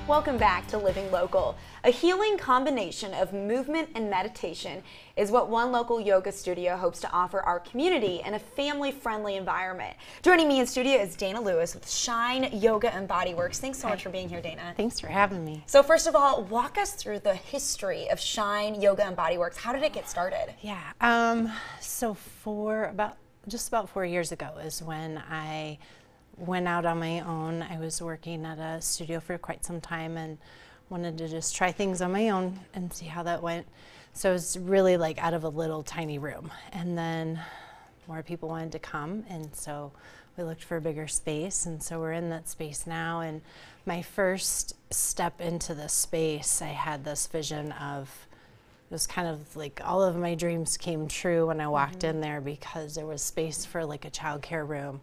Welcome back to Living Local. A healing combination of movement and meditation is what one local yoga studio hopes to offer our community in a family-friendly environment. Joining me in studio is Dana Lewis with Shine Yoga and Bodyworks. Thanks so much for being here, Dana. Thanks for having me. So first of all, walk us through the history of Shine Yoga and Bodyworks. How did it get started? Yeah, so just about 4 years ago is when I went out on my own. I was working at a studio for quite some time and wanted to just try things on my own and see how that went. So it was really like out of a little tiny room, and then more people wanted to come, and so we looked for a bigger space, and so we're in that space now. And my first step into this space, I had this vision of, it was kind of like all of my dreams came true when I walked in there, because there was space for like a childcare room.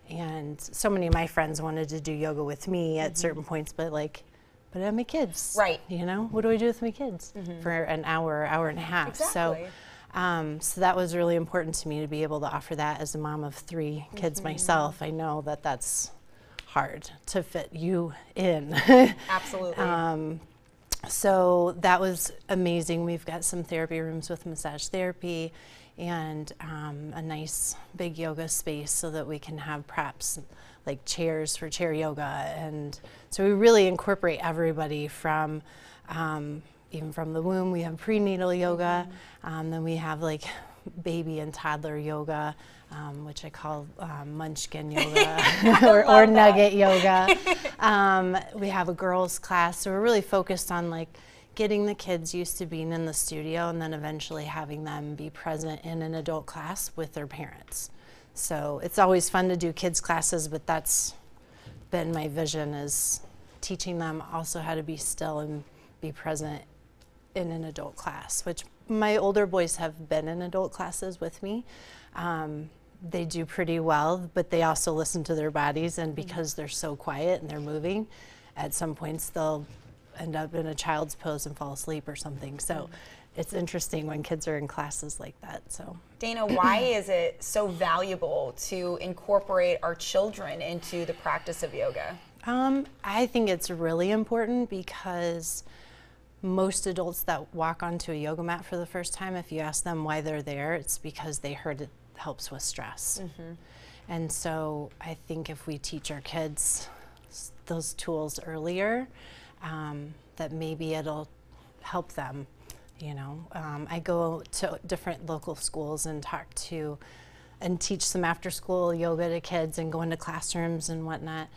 And so many of my friends wanted to do yoga with me at certain points, but I have my kids. Right. You know, what do I do with my kids for an hour, hour and a half? Exactly. So that was really important to me to be able to offer that as a mom of 3 kids myself. I know that that's hard to fit you in. Absolutely. So that was amazing. We've got some therapy rooms with massage therapy and a nice big yoga space so that we can have preps like chairs for chair yoga. And so we really incorporate everybody from even from the womb. We have prenatal yoga, then we have like baby and toddler yoga, which I call munchkin yoga or nugget yoga. We have a girls class, so we're really focused on like getting the kids used to being in the studio and then eventually having them be present in an adult class with their parents. So it's always fun to do kids classes, but that's been my vision, is teaching them also how to be still and be present in an adult class, which my older boys have been in adult classes with me. They do pretty well, but they also listen to their bodies, and because they're so quiet and they're moving, at some points they'll end up in a child's pose and fall asleep or something. So it's interesting when kids are in classes like that. So Dana, why is it so valuable to incorporate our children into the practice of yoga? I think it's really important because most adults that walk onto a yoga mat for the first time, if you ask them why they're there, it's because they heard it helps with stress. And so I think if we teach our kids those tools earlier, that maybe it'll help them, you know. I go to different local schools and talk to and teach some after school yoga to kids and go into classrooms and whatnot.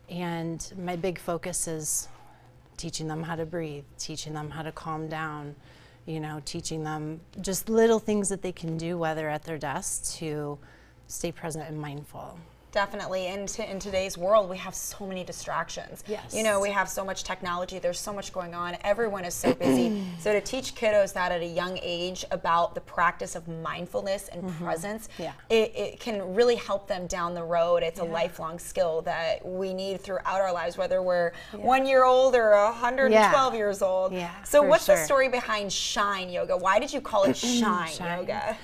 And my big focus is teaching them how to breathe, teaching them how to calm down, you know, teaching them just little things that they can do while they're at their desk to stay present and mindful. Definitely. In today's world, we have so many distractions. Yes. You know, we have so much technology. There's so much going on. Everyone is so busy. So to teach kiddos that at a young age about the practice of mindfulness and presence, it can really help them down the road. It's a lifelong skill that we need throughout our lives, whether we're 1 year old or 112 years old. So what's the story behind Shine Yoga? Why did you call it Shine Yoga?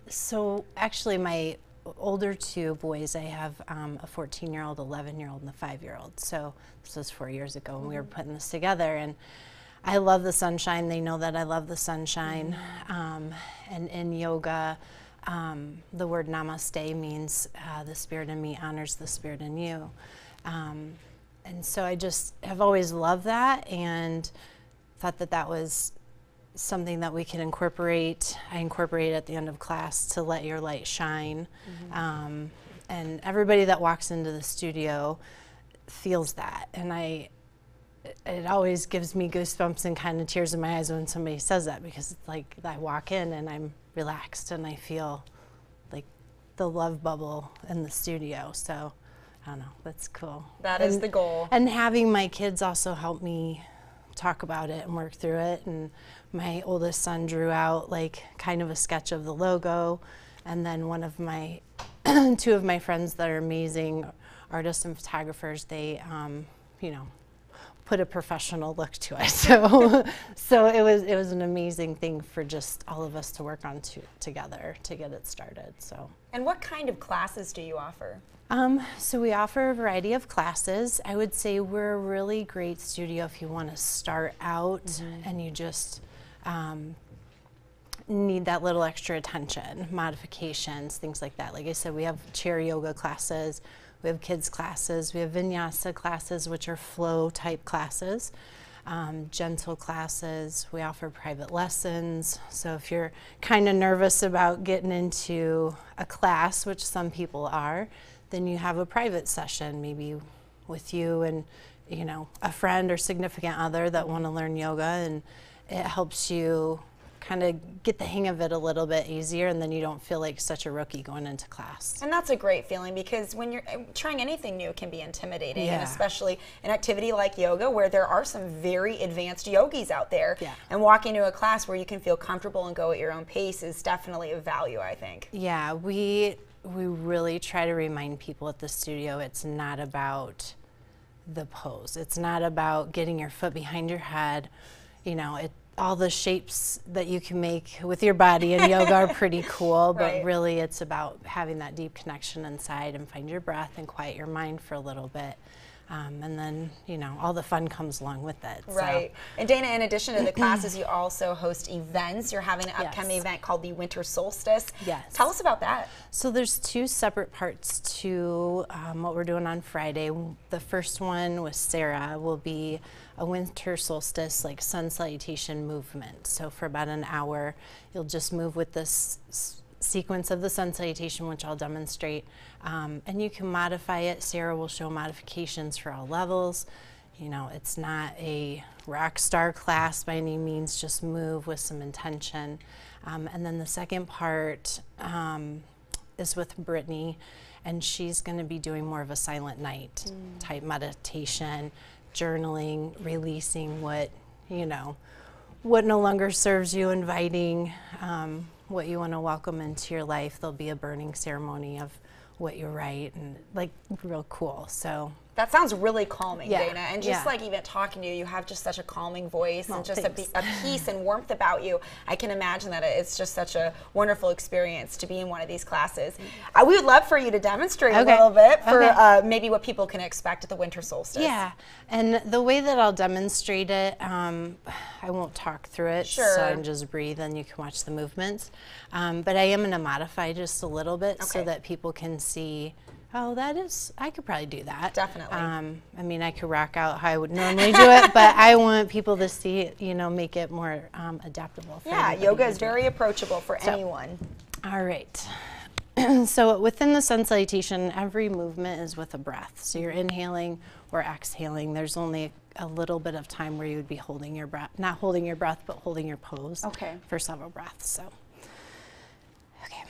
So actually my older 2 boys, I have a 14-year-old, 11-year-old, and a 5-year-old. So this was 4 years ago when we were putting this together, and I love the sunshine. They know that I love the sunshine. And in yoga, the word namaste means the spirit in me honors the spirit in you. And so I just have always loved that and thought that that was something that we can incorporate. I incorporate at the end of class to let your light shine. And everybody that walks into the studio feels that. And it always gives me goosebumps and kind of tears in my eyes when somebody says that, because it's like I walk in and I'm relaxed and I feel like the love bubble in the studio. So I don't know, that's cool. That is the goal. And having my kids also help me talk about it and work through it. And my oldest son drew out like kind of a sketch of the logo, and then one of my 2 of my friends that are amazing artists and photographers, they you know, put a professional look to it. So it was an amazing thing for just all of us to work on together to get it started. So. And what kind of classes do you offer? So we offer a variety of classes. I would say we're a really great studio if you want to start out and you just need that little extra attention, modifications, things like that. Like I said, we have chair yoga classes, we have kids classes, we have vinyasa classes, which are flow type classes, gentle classes. We offer private lessons. So if you're kind of nervous about getting into a class, which some people are, then you have a private session, maybe with you and, you know, a friend or significant other that want to learn yoga, and it helps you kind of get the hang of it a little bit easier, and then you don't feel like such a rookie going into class. And that's a great feeling, because when you're trying anything new, it can be intimidating, Yeah. and especially an activity like yoga where there are some very advanced yogis out there. Yeah. And walking to a class where you can feel comfortable and go at your own pace is definitely of value, I think. Yeah, we really try to remind people at the studio it's not about the pose. It's not about getting your foot behind your head. You know, all the shapes that you can make with your body in yoga are pretty cool, but Right. really it's about having that deep connection inside and find your breath and quiet your mind for a little bit. And then, you know, all the fun comes along with it. Right. And Dana, in addition to the classes, you also host events. You're having an upcoming Yes. event called the Winter Solstice. Yes. Tell us about that. So there's two separate parts to what we're doing on Friday. The first one with Sarah will be a winter solstice, like sun salutation movement. So for about an hour, you'll just move with this sequence of the sun salutation, which I'll demonstrate, and you can modify it. Sarah will show modifications for all levels. You know, it's not a rock star class by any means, just move with some intention. And then the second part is with Brittany, and she's going to be doing more of a silent night type meditation, journaling, releasing what, you know, what no longer serves you, inviting what you want to welcome into your life. There'll be a burning ceremony of what you write, and like real cool. So That sounds really calming, Yeah. Dana. And just Yeah. like even talking to you, you have just such a calming voice, Well, and just thanks. a peace and warmth about you. I can imagine that it's just such a wonderful experience to be in one of these classes. We would love for you to demonstrate a Okay. little bit for Okay. Maybe what people can expect at the winter solstice. yeah, and the way that I'll demonstrate it, I won't talk through it, Sure. so I can just breathe and you can watch the movements. But I am going to modify just a little bit so Okay. that people can see, oh, I could probably do that. Definitely. I mean, I could rock out how I would normally do it, but I want people to see it, you know, make it more adaptable. For Yeah, everybody yoga to is do. very approachable for anyone. All right. So within the sun salutation, every movement is with a breath. So you're inhaling or exhaling. There's only a little bit of time where you would be holding your breath, not holding your breath, but holding your pose Okay. for several breaths. So, okay.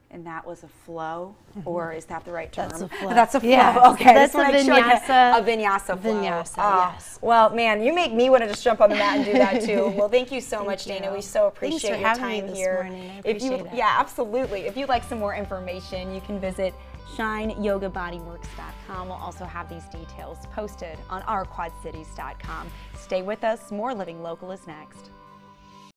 And that was a flow, or is that the right term? That's a flow. That's a flow. Yes. Okay, That's just wanna a make sure I get vinyasa. a vinyasa flow. Vinyasa, Ah, yes. Well, man, you make me want to just jump on the mat and do that too. Well, thank you so much, Thank Dana. you. We so Thanks appreciate for your having me time this here. morning. I If you, appreciate it. yeah, absolutely. If you'd like some more information, you can visit shineyogabodyworks.com. We'll also have these details posted on ourquadcities.com. Stay with us. More Living Local is next.